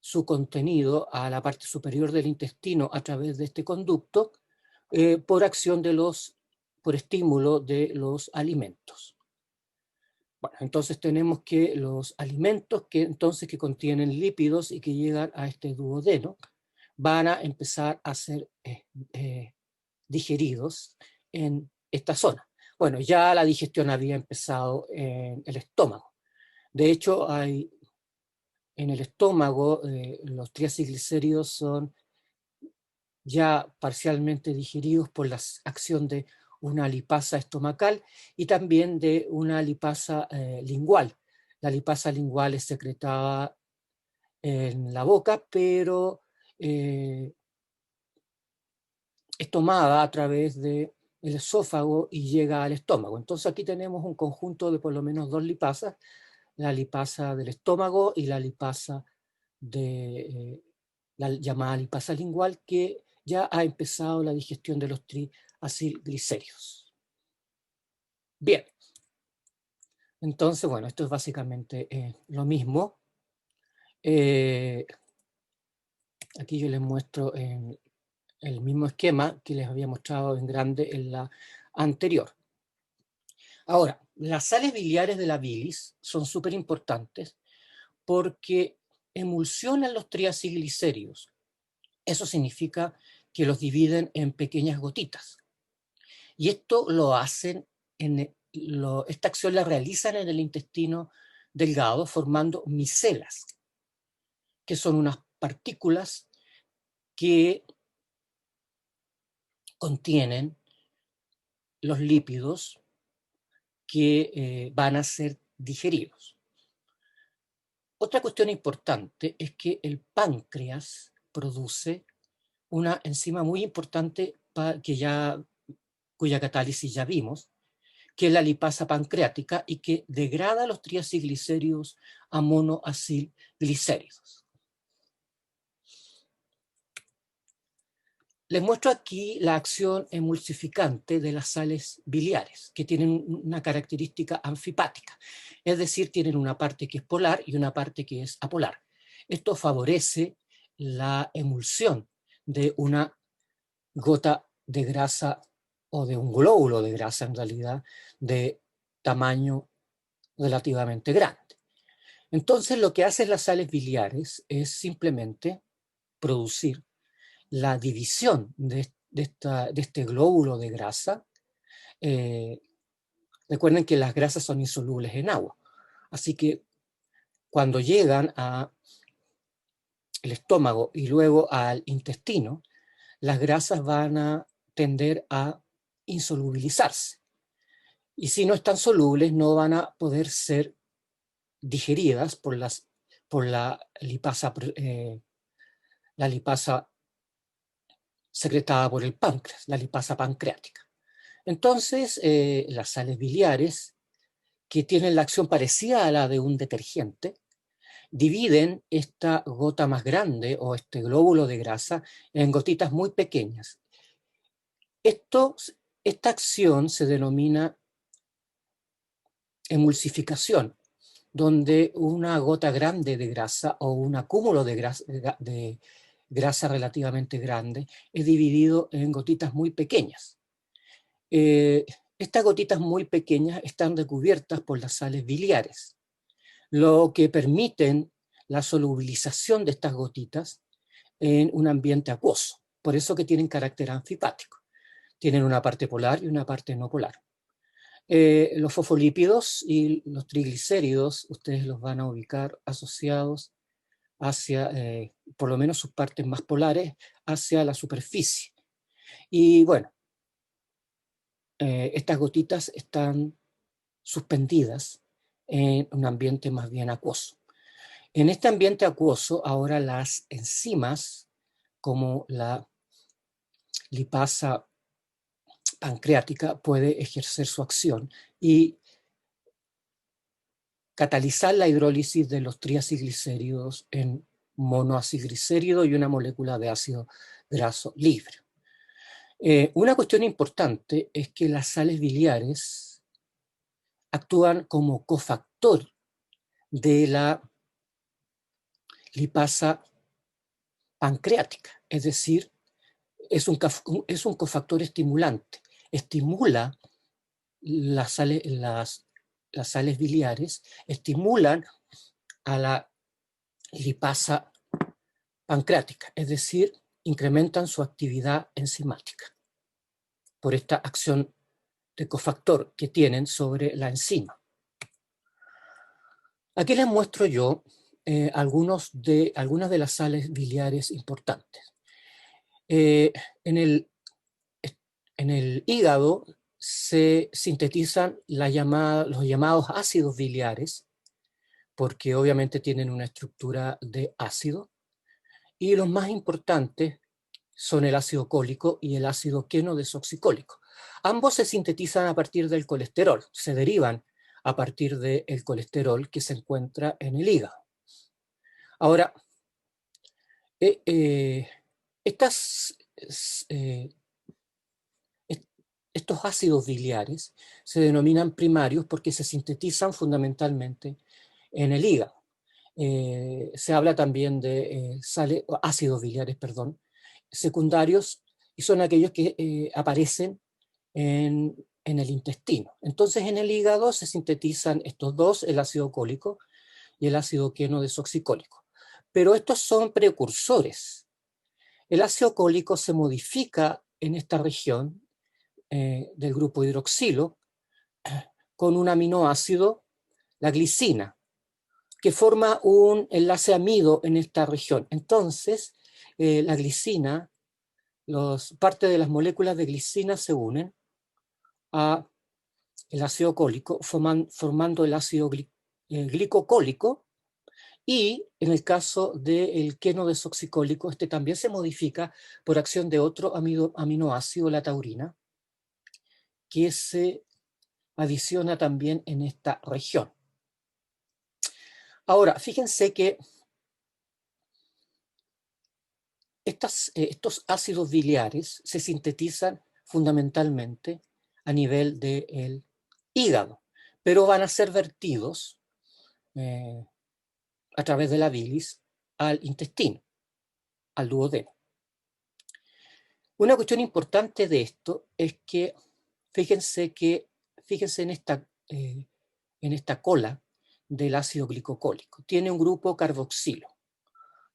su contenido a la parte superior del intestino a través de este conducto por acción por estímulo de los alimentos. Bueno, entonces tenemos que los alimentos que contienen lípidos y que llegan a este duodeno van a empezar a ser digeridos en esta zona. Bueno, ya la digestión había empezado en el estómago. De hecho, en el estómago los triacilglicéridos son ya parcialmente digeridos por la acción de una lipasa estomacal y también de una lipasa lingual. La lipasa lingual es secretada en la boca, pero es tomada a través del esófago y llega al estómago. Entonces aquí tenemos un conjunto de por lo menos dos lipasas, la lipasa del estómago y la lipasa la llamada lipasa lingual, que ya ha empezado la digestión de los triacilglicéridos. Bien, entonces, bueno, esto es básicamente lo mismo. Aquí yo les muestro el mismo esquema que les había mostrado en grande en la anterior. Ahora, las sales biliares de la bilis son súper importantes porque emulsionan los triacilglicéridos. Eso significa que los dividen en pequeñas gotitas. Y esto lo hacen, esta acción la realizan en el intestino delgado formando micelas, que son unas partículas que contienen los lípidos que van a ser digeridos. Otra cuestión importante es que el páncreas produce una enzima muy importante cuya catálisis ya vimos, que es la lipasa pancreática y que degrada los triacilglicéridos a monoacilglicéridos. Les muestro aquí la acción emulsificante de las sales biliares, que tienen una característica anfipática, es decir, tienen una parte que es polar y una parte que es apolar. Esto favorece la emulsión de una gota de grasa o de un glóbulo de grasa, en realidad, de tamaño relativamente grande. Entonces, lo que hacen las sales biliares es simplemente producir la división de este glóbulo de grasa. Recuerden que las grasas son insolubles en agua, así que cuando llegan al estómago y luego al intestino, las grasas van a tender a insolubilizarse. Y si no están solubles, no van a poder ser digeridas por la lipasa secretada por el páncreas, la lipasa pancreática. Entonces, las sales biliares, que tienen la acción parecida a la de un detergente, dividen esta gota más grande o este glóbulo de grasa en gotitas muy pequeñas. Esta acción se denomina emulsificación, donde una gota grande de grasa o un acúmulo de grasa relativamente grande es dividido en gotitas muy pequeñas. Estas gotitas muy pequeñas están recubiertas por las sales biliares, lo que permiten la solubilización de estas gotitas en un ambiente acuoso. Por eso que tienen carácter anfipático. Tienen una parte polar y una parte no polar. Los fosfolípidos y los triglicéridos, ustedes los van a ubicar asociados hacia, por lo menos sus partes más polares, hacia la superficie. Y bueno, estas gotitas están suspendidas en un ambiente más bien acuoso. En este ambiente acuoso, ahora las enzimas, como la lipasa pancreática, puede ejercer su acción y catalizar la hidrólisis de los triacilglicéridos en monoacilglicérido y una molécula de ácido graso libre. Una cuestión importante es que las sales biliares actúan como cofactor de la lipasa pancreática, es decir, es un cofactor estimulante. Estimula las sales biliares, estimulan a la lipasa pancreática, es decir, incrementan su actividad enzimática por esta acción de cofactor que tienen sobre la enzima. Aquí les muestro yo algunas de las sales biliares importantes. En el hígado se sintetizan los llamados ácidos biliares, porque obviamente tienen una estructura de ácido, y los más importantes son el ácido cólico y el ácido queno-desoxicólico. Ambos se sintetizan a partir del colesterol, se derivan a partir del colesterol que se encuentra en el hígado. Ahora, estos ácidos biliares se denominan primarios porque se sintetizan fundamentalmente en el hígado. Se habla también de ácidos biliares, perdón, secundarios, y son aquellos que aparecen en el intestino. Entonces en el hígado se sintetizan estos dos, el ácido cólico y el ácido queno-desoxicólico. Pero estos son precursores. El ácido cólico se modifica en esta región del grupo hidroxilo con un aminoácido, la glicina, que forma un enlace amido en esta región. Entonces, la glicina, parte de las moléculas de glicina se unen a el ácido cólico, formando el ácido glicocólico, y en el caso del queno-desoxicólico, este también se modifica por acción de otro aminoácido, la taurina, que se adiciona también en esta región. Ahora, fíjense que estos ácidos biliares se sintetizan fundamentalmente a nivel del hígado, pero van a ser vertidos a través de la bilis al intestino, al duodeno. Una cuestión importante de esto es que fíjense en esta cola del ácido glicocólico. Tiene un grupo carboxilo,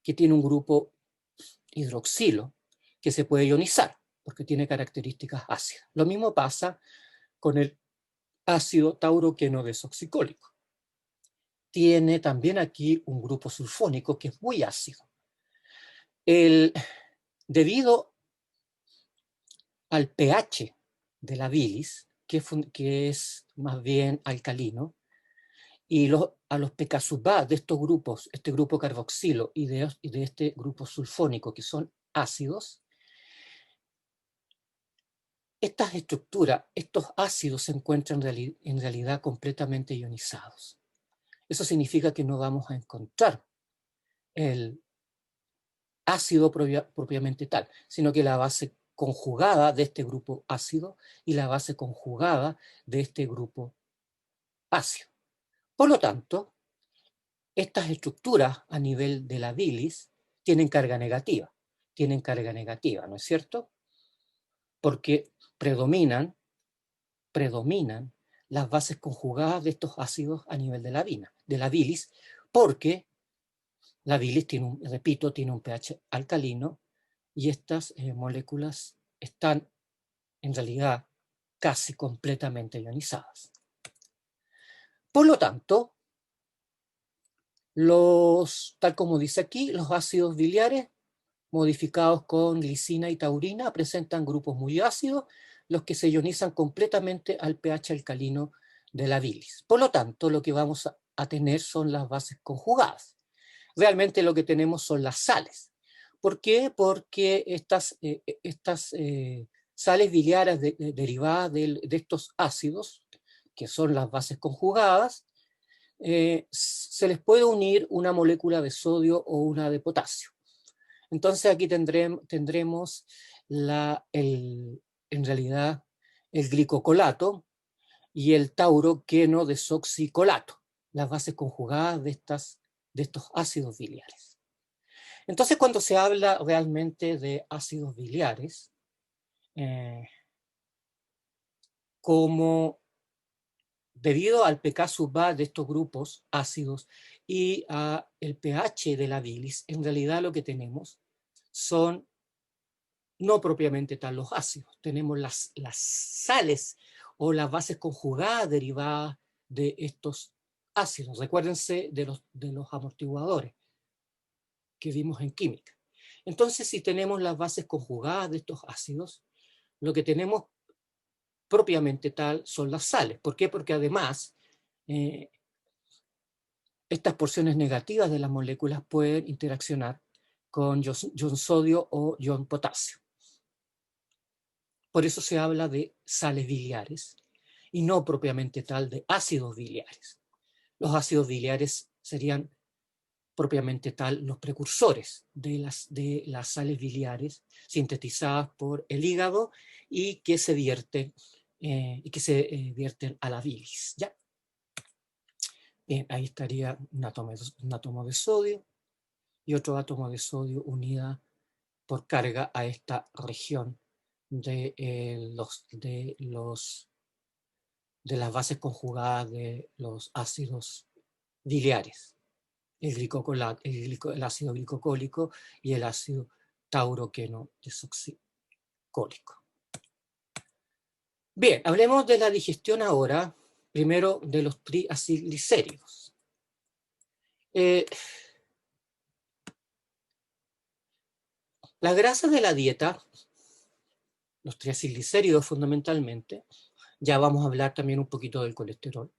que tiene un grupo hidroxilo, que se puede ionizar, porque tiene características ácidas. Lo mismo pasa con el ácido tauroqueno-desoxicólico. Tiene también aquí un grupo sulfónico que es muy ácido. Debido al pH de la bilis, que es más bien alcalino, y a los pK sub A de estos grupos, este grupo carboxilo y de este grupo sulfónico, que son ácidos, estas estructuras, estos ácidos se encuentran en realidad completamente ionizados. Eso significa que no vamos a encontrar el ácido propiamente tal, sino que la base conjugada de este grupo ácido y la base conjugada de este grupo ácido. Por lo tanto, estas estructuras a nivel de la bilis tienen carga negativa, ¿no es cierto? Porque predominan las bases conjugadas de estos ácidos a nivel de la bilis, porque la bilis tiene un pH alcalino y estas moléculas están en realidad casi completamente ionizadas. Por lo tanto, tal como dice aquí, los ácidos biliares modificados con glicina y taurina presentan grupos muy ácidos, los que se ionizan completamente al pH alcalino de la bilis. Por lo tanto, lo que vamos a tener son las bases conjugadas. Realmente lo que tenemos son las sales. ¿Por qué? Porque estas sales biliares derivadas de estos ácidos, que son las bases conjugadas, se les puede unir una molécula de sodio o una de potasio. Entonces aquí tendremos en realidad el glicocolato y el tauroqueno-desoxicolato, las bases conjugadas de estos ácidos biliares. Entonces, cuando se habla realmente de ácidos biliares, como debido al pK sub A de estos grupos ácidos y a el pH de la bilis, en realidad lo que tenemos son no propiamente tal los ácidos, tenemos las sales o las bases conjugadas derivadas de estos ácidos. Recuérdense de los amortiguadores que vimos en química. Entonces, si tenemos las bases conjugadas de estos ácidos, lo que tenemos propiamente tal son las sales. ¿Por qué? Porque además estas porciones negativas de las moléculas pueden interaccionar con ion sodio o ion potasio. Por eso se habla de sales biliares y no propiamente tal de ácidos biliares. Los ácidos biliares serían propiamente tal los precursores de las sales biliares sintetizadas por el hígado y que se vierten, vierten a la bilis, ¿ya? Bien, ahí estaría un átomo de sodio y otro átomo de sodio unida por carga a esta región de las bases conjugadas de los ácidos biliares, el ácido glicocólico y el ácido tauroqueno desoxicólico. Bien, hablemos de la digestión ahora, primero de los triacilglicéridos. Las grasas de la dieta, los triacilglicéridos fundamentalmente, ya vamos a hablar también un poquito del colesterol.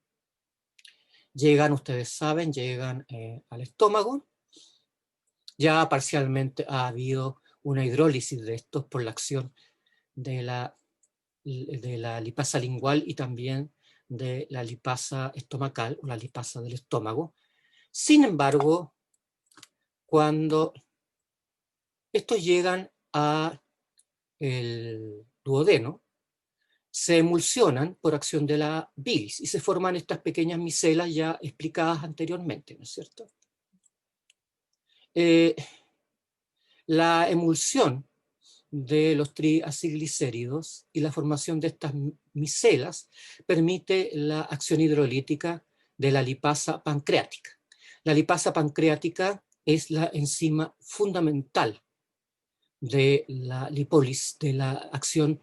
Llegan, ustedes saben, llegan al estómago. Ya parcialmente ha habido una hidrólisis de estos por la acción de la lipasa lingual y también de la lipasa estomacal o la lipasa del estómago. Sin embargo, cuando estos llegan al duodeno, se emulsionan por acción de la bilis y se forman estas pequeñas micelas ya explicadas anteriormente, ¿no es cierto? La emulsión de los triacilglicéridos y la formación de estas micelas permite la acción hidrolítica de la lipasa pancreática. La lipasa pancreática es la enzima fundamental de la lipólisis, de la acción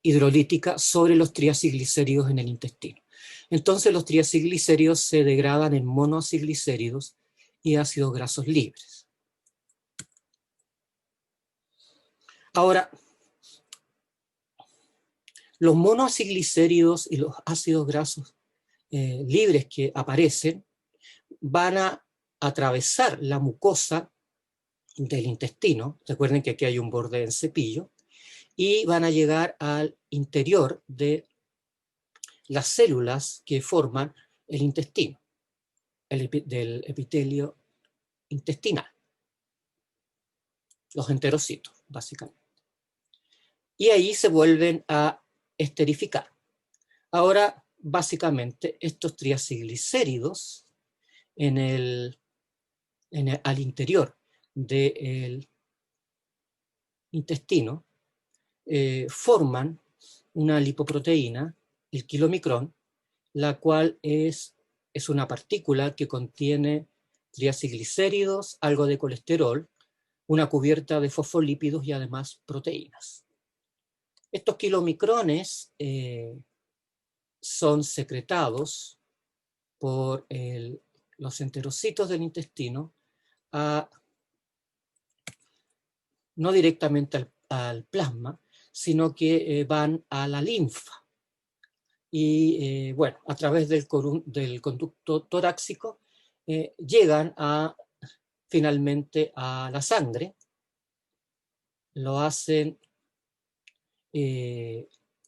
hidrolítica sobre los triacilglicéridos en el intestino. Entonces los triacilglicéridos se degradan en monoacilglicéridos y ácidos grasos libres. Ahora, los monoacilglicéridos y los ácidos grasos libres que aparecen van a atravesar la mucosa del intestino, recuerden que aquí hay un borde en cepillo, y van a llegar al interior de las células que forman el intestino, del epitelio intestinal, los enterocitos, básicamente. Y ahí se vuelven a esterificar. Ahora, básicamente, estos triacilglicéridos al interior del intestino forman una lipoproteína, el kilomicrón, la cual es una partícula que contiene triacilglicéridos, algo de colesterol, una cubierta de fosfolípidos y además proteínas. Estos kilomicrones son secretados por los enterocitos del intestino no directamente al plasma, sino que van a la linfa. Y bueno, a través del conducto torácico llegan finalmente a la sangre. Lo hacen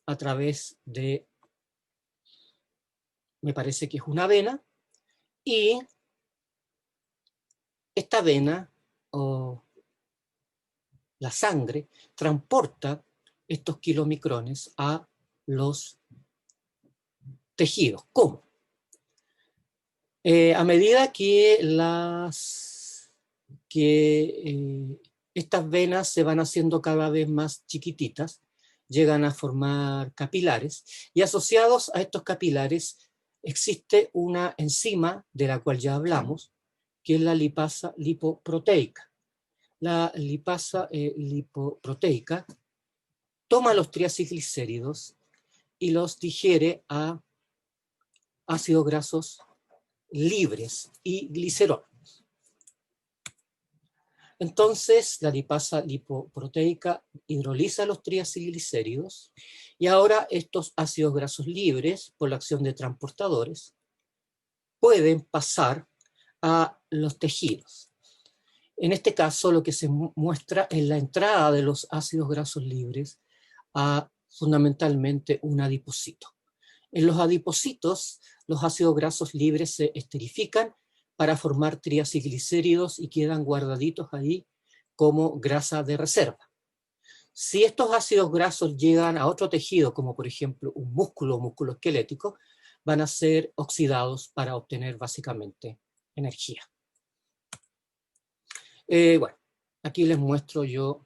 a través de, me parece que es una vena, y esta vena o la sangre transporta estos kilomicrones a los tejidos. ¿Cómo? A medida que estas venas se van haciendo cada vez más chiquititas, llegan a formar capilares, y asociados a estos capilares existe una enzima de la cual ya hablamos, que es la lipasa lipoproteica. La lipasa lipoproteica toma los triacilglicéridos y los digiere a ácidos grasos libres y glicerol. Entonces, la lipasa lipoproteica hidroliza los triacilglicéridos y ahora estos ácidos grasos libres, por la acción de transportadores, pueden pasar a los tejidos. En este caso, lo que se muestra es la entrada de los ácidos grasos libres a fundamentalmente un adipocito. En los adipocitos, los ácidos grasos libres se esterifican para formar triacilglicéridos y quedan guardaditos ahí como grasa de reserva. Si estos ácidos grasos llegan a otro tejido, como por ejemplo un músculo o músculo esquelético, van a ser oxidados para obtener básicamente energía. Bueno, aquí les muestro yo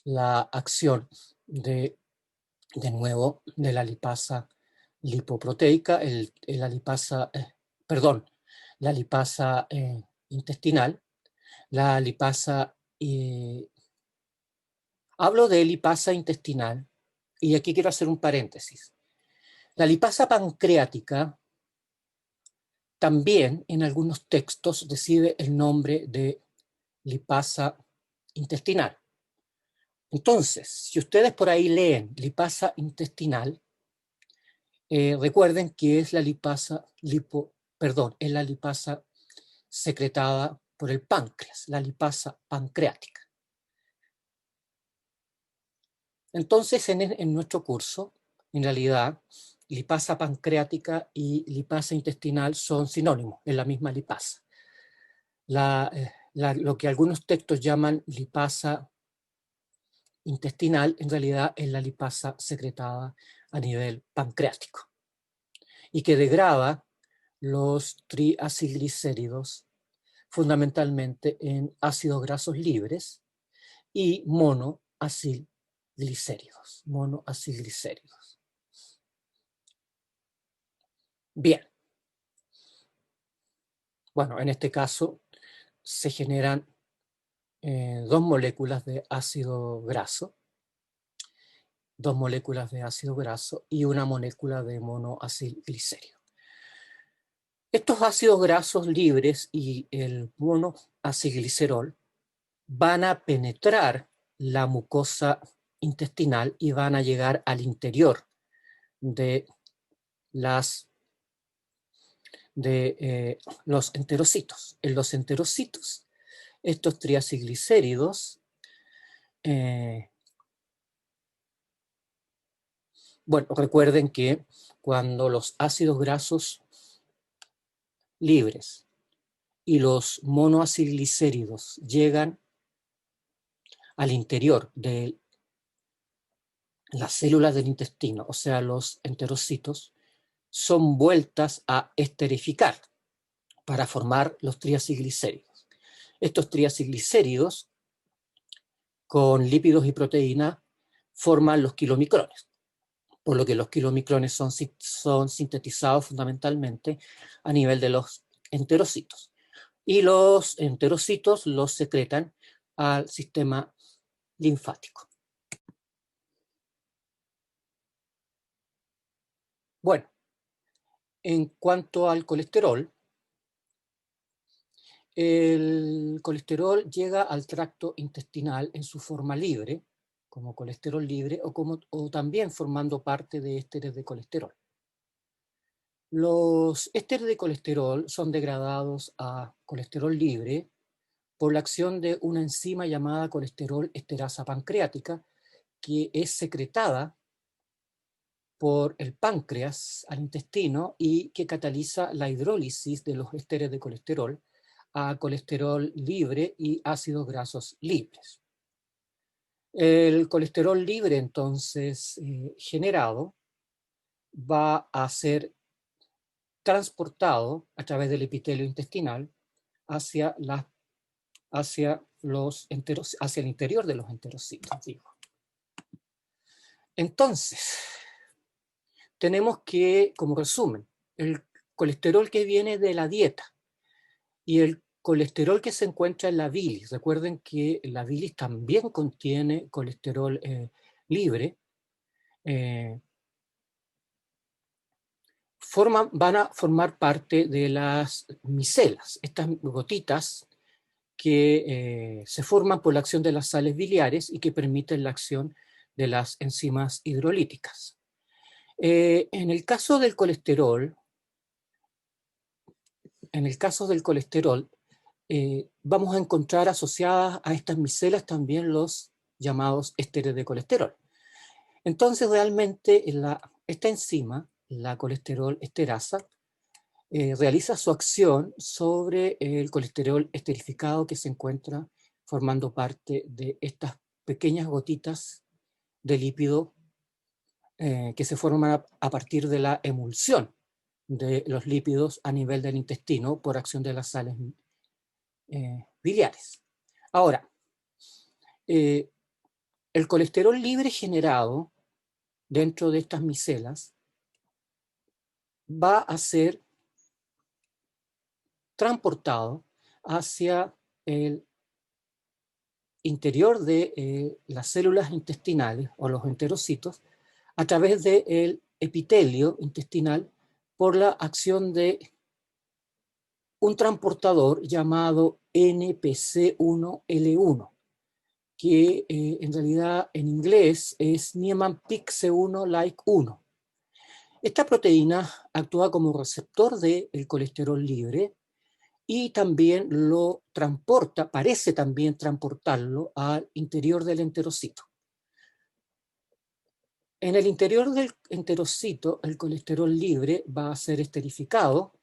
la acción de nuevo, de la lipasa lipoproteica, la lipasa, la lipasa intestinal, la lipasa, hablo de lipasa intestinal, y aquí quiero hacer un paréntesis. La lipasa pancreática también en algunos textos recibe el nombre de lipasa intestinal. Entonces, si ustedes por ahí leen lipasa intestinal, recuerden que es la lipasa es la lipasa secretada por el páncreas, la lipasa pancreática. Entonces, en nuestro curso, en realidad, lipasa pancreática y lipasa intestinal son sinónimos, es la misma lipasa. Lo que algunos textos llaman lipasa intestinal, en realidad es la lipasa secretada a nivel pancreático, y que degrada los triacilglicéridos fundamentalmente en ácidos grasos libres y monoacilglicéridos. Bien, bueno, en este caso se generan dos moléculas de ácido graso, y una molécula de monoacilglicérido. Estos ácidos grasos libres y el monoacilglicerol van a penetrar la mucosa intestinal y van a llegar al interior de los enterocitos. En los enterocitos, estos triacilglicéridos, bueno, recuerden que cuando los ácidos grasos libres y los monoacilglicéridos llegan al interior de las células del intestino, o sea, los enterocitos, son vueltas a esterificar para formar los triacilglicéridos. Estos triacilglicéridos, con lípidos y proteínas, forman los kilomicrones, por lo que los kilomicrones son sintetizados fundamentalmente a nivel de los enterocitos. Y los enterocitos los secretan al sistema linfático. Bueno, en cuanto al colesterol, el colesterol llega al tracto intestinal en su forma libre, como colesterol libre, o también formando parte de ésteres de colesterol. Los ésteres de colesterol son degradados a colesterol libre por la acción de una enzima llamada colesterol esterasa pancreática, que es secretada por el páncreas al intestino y que cataliza la hidrólisis de los ésteres de colesterol a colesterol libre y ácidos grasos libres. El colesterol libre, entonces, generado, va a ser transportado a través del epitelio intestinal hacia, hacia el interior de los enterocitos, digo. Entonces, tenemos que, como resumen, el colesterol que viene de la dieta y el colesterol que se encuentra en la bilis. Recuerden que la bilis también contiene colesterol libre. Van a formar parte de las micelas, estas gotitas que se forman por la acción de las sales biliares y que permiten la acción de las enzimas hidrolíticas. En el caso del colesterol, vamos a encontrar asociadas a estas micelas también los llamados ésteres de colesterol. Entonces, realmente esta enzima, la colesterol esterasa, realiza su acción sobre el colesterol esterificado que se encuentra formando parte de estas pequeñas gotitas de lípido que se forman a partir de la emulsión de los lípidos a nivel del intestino por acción de las sales biliares. Ahora, el colesterol libre generado dentro de estas micelas va a ser transportado hacia el interior de las células intestinales o los enterocitos a través del epitelio intestinal por la acción de un transportador llamado NPC1L1, que en realidad en inglés es Niemann-Pick C1-like 1. Esta proteína actúa como receptor del colesterol libre y también lo transporta, parece también transportarlo al interior del enterocito. En el interior del enterocito, el colesterol libre va a ser esterificado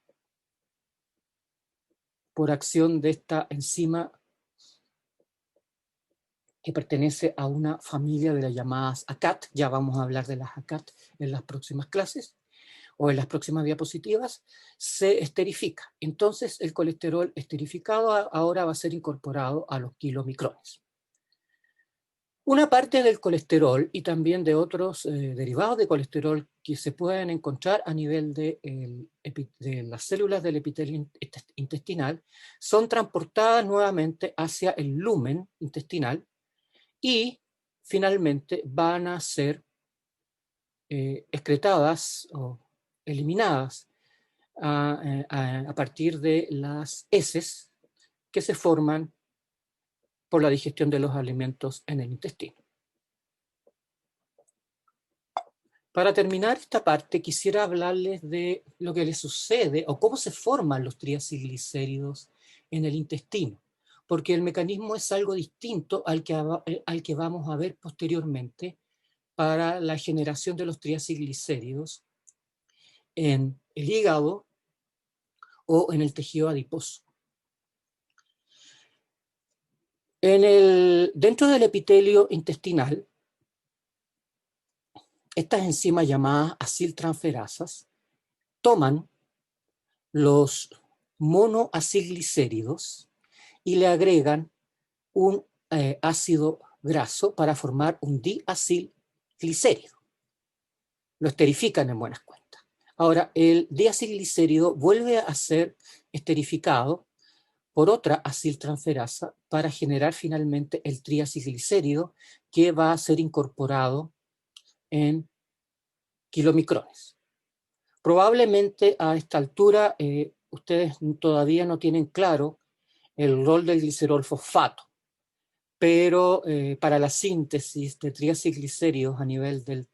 por acción de esta enzima que pertenece a una familia de las llamadas ACAT. Ya vamos a hablar de las ACAT en las próximas clases o en las próximas diapositivas. Se esterifica. Entonces el colesterol esterificado ahora va a ser incorporado a los kilomicrones. Una parte del colesterol y también de otros derivados de colesterol que se pueden encontrar a nivel de las células del epitelio intestinal son transportadas nuevamente hacia el lumen intestinal y finalmente van a ser excretadas o eliminadas a partir de las heces que se forman por la digestión de los alimentos en el intestino. Para terminar esta parte, quisiera hablarles de lo que les sucede o cómo se forman los triacilglicéridos en el intestino, porque el mecanismo es algo distinto al que vamos a ver posteriormente para la generación de los triacilglicéridos en el hígado o en el tejido adiposo. Dentro del epitelio intestinal, estas enzimas llamadas aciltransferasas toman los monoacilglicéridos y le agregan un ácido graso para formar un diacilglicérido. Lo esterifican en buenas cuentas. Ahora, el diacilglicérido vuelve a ser esterificado por otra aciltransferasa para generar finalmente el triacilglicérido que va a ser incorporado en kilomicrones. Probablemente a esta altura ustedes todavía no tienen claro el rol del glicerol fosfato, pero para la síntesis de triacilglicéridos a nivel del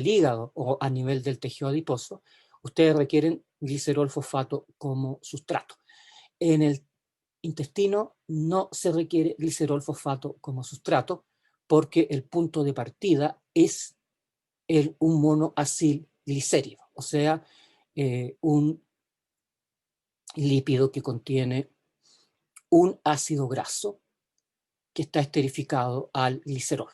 hígado o a nivel del tejido adiposo, ustedes requieren glicerol fosfato como sustrato. En el intestino no se requiere glicerol fosfato como sustrato porque el punto de partida es un monoacilglicérido, o sea, un lípido que contiene un ácido graso que está esterificado al glicerol.